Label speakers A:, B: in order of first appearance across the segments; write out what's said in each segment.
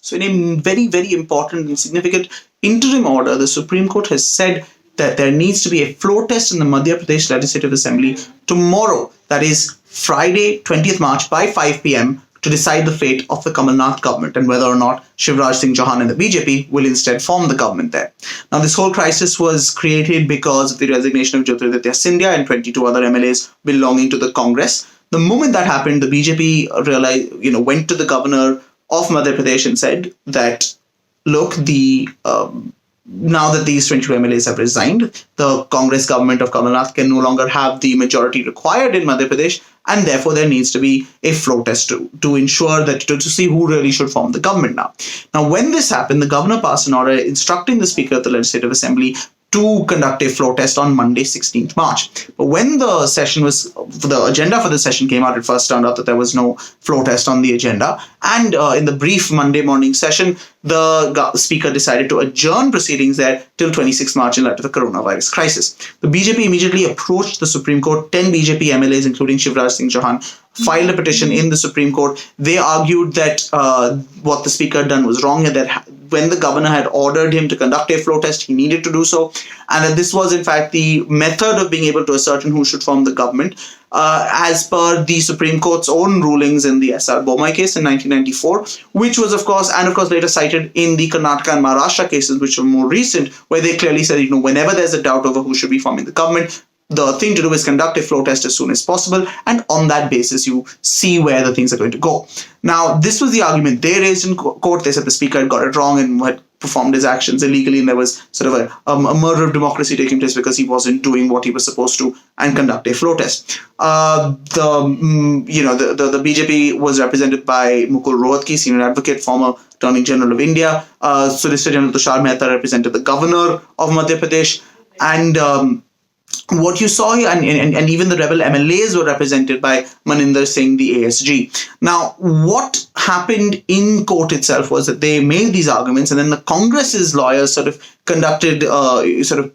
A: So in a very, very important and significant interim order, the Supreme Court has said that there needs to be a floor test in the Madhya Pradesh Legislative Assembly tomorrow, that is Friday, 20th March by 5 p.m. to decide the fate of the Kamal Nath government and whether or not Shivraj Singh Chauhan and the BJP will instead form the government there. Now, this whole crisis was created because of the resignation of Jyotiraditya Scindia and 22 other MLAs belonging to the Congress. The moment that happened, the BJP went to the governor of Madhya Pradesh and said that, look, now that these 22 MLAs have resigned, the Congress government of Kamal Nath can no longer have the majority required in Madhya Pradesh, and therefore there needs to be a floor test to ensure that, to see who really should form the government now. Now, when this happened, the governor passed an order instructing the Speaker of the Legislative Assembly to conduct a floor test on Monday, 16th March. But when the agenda for the session came out, it first turned out that there was no floor test on the agenda. And in the brief Monday morning session, the Speaker decided to adjourn proceedings there till 26th March in light of the coronavirus crisis. The BJP immediately approached the Supreme Court. 10 BJP MLAs, including Shivraj Singh Chauhan, filed a petition in the Supreme Court. They argued that what the Speaker had done was wrong, and that when the governor had ordered him to conduct a floor test, he needed to do so, and that this was in fact the method of being able to ascertain who should form the government, as per the Supreme Court's own rulings in the S.R. Bomai case in 1994, which was of course later cited in the Karnataka and Maharashtra cases, which were more recent, where they clearly said, whenever there's a doubt over who should be forming the government, the thing to do is conduct a floor test as soon as possible, and on that basis you see where the things are going to go. Now, this was the argument they raised in court. They said the Speaker had got it wrong and had performed his actions illegally, and there was sort of a murder of democracy taking place because he wasn't doing what he was supposed to and conduct a floor test. The BJP was represented by Mukul Rohatgi, senior advocate, former Attorney General of India. Solicitor General Tushar Mehta represented the governor of Madhya Pradesh, and what you saw here, and even the rebel MLAs were represented by Maninder Singh, the ASG. Now, what happened in court itself was that they made these arguments, and then the Congress's lawyers sort of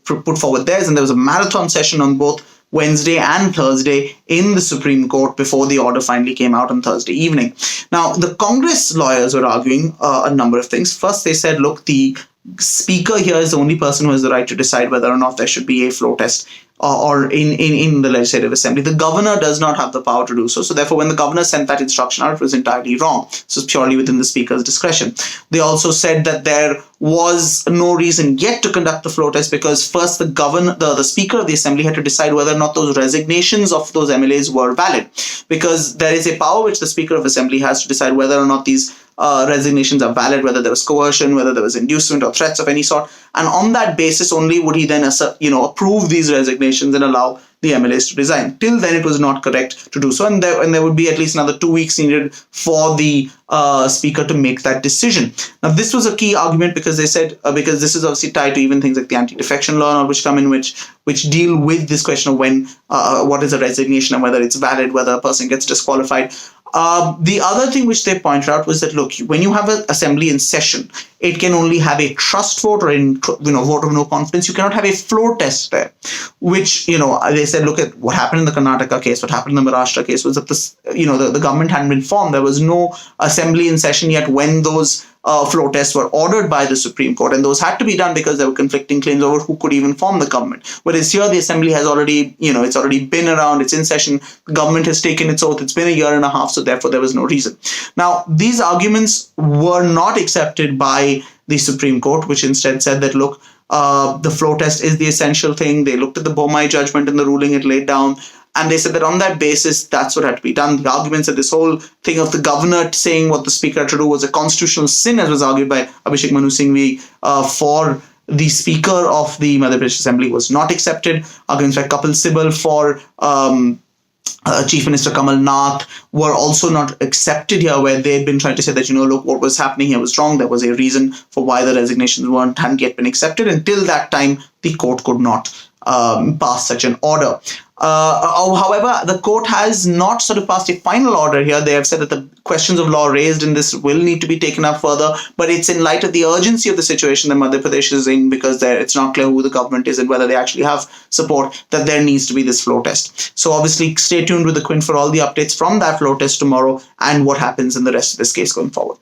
A: put forward theirs, and there was a marathon session on both Wednesday and Thursday in the Supreme Court before the order finally came out on Thursday evening. Now, the Congress lawyers were arguing a number of things. First, they said, look, the Speaker here is the only person who has the right to decide whether or not there should be a floor test or in the Legislative Assembly. The governor does not have the power to do so. So therefore, when the governor sent that instruction out, it was entirely wrong. So it's purely within the Speaker's discretion. They also said that there was no reason yet to conduct the floor test because first the Speaker of the Assembly had to decide whether or not those resignations of those MLAs were valid, because there is a power which the Speaker of Assembly has to decide whether or not these resignations are valid, whether there was coercion, whether there was inducement or threats of any sort, and on that basis only would he then approve these resignations and allow the MLAs to resign. Till then, it was not correct to do so, and there would be at least another 2 weeks needed for the Speaker to make that decision. Now, this was a key argument because they said because this is obviously tied to even things like the anti-defection law, which come in, which deal with this question of when what is a resignation and whether it's valid, whether a person gets disqualified. The other thing which they pointed out was that, look, when you have an assembly in session, it can only have a trust vote or vote of no confidence. You cannot have a floor test there, which, they said, look at what happened in the Karnataka case, what happened in the Maharashtra case was that the government hadn't been formed. There was no assembly in session yet when those floor tests were ordered by the Supreme Court, and those had to be done because there were conflicting claims over who could even form the government. Whereas here, the assembly has already, it's already been around, it's in session, the government has taken its oath, it's been a year and a half, so therefore there was no reason. Now, these arguments were not accepted by the Supreme Court, which instead said that, look, the floor test is the essential thing. They looked at the Bomai judgment and the ruling it laid down, and they said that on that basis, that's what had to be done. The arguments that this whole thing of the governor saying what the Speaker had to do was a constitutional sin, as was argued by Abhishek Manu Singhvi for the Speaker of the Madhya Pradesh Assembly, was not accepted. Arguments by Kapil Sibal for Chief Minister Kamal Nath were also not accepted here, where they had been trying to say that, look, what was happening here was wrong. There was a reason for why the resignations hadn't yet been accepted. Until that time, the court could not pass such an order. However, the court has not sort of passed a final order here. They have said that the questions of law raised in this will need to be taken up further, but it's in light of the urgency of the situation that Madhya Pradesh is in, because it's not clear who the government is and whether they actually have support, that there needs to be this floor test. So obviously, stay tuned with the Quint for all the updates from that floor test tomorrow and what happens in the rest of this case going forward.